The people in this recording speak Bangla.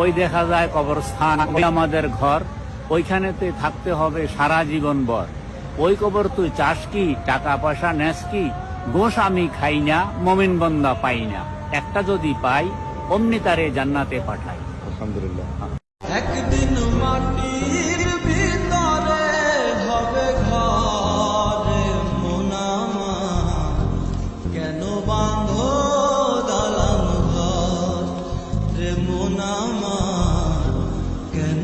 ওই দেখা যায় কবরস্থান, ওই আমাদের ঘর, ওইখানেতে থাকতে হবে সারা জীবন ভর। ওই কবর তুই চাস কি, টাকা পয়সা নেস কি? ঘোষ আমি খাই না, মমিন বন্দা পাই না, একটা যদি পাই অমনি তারে জান্নাতে পাঠাই। আলহামদুলিল্লাহ। একদিন মাটির ভিতরে হবে ঘরে মোনামা, কেন বাঁধো দালান ঘর রে মোনামা, কেন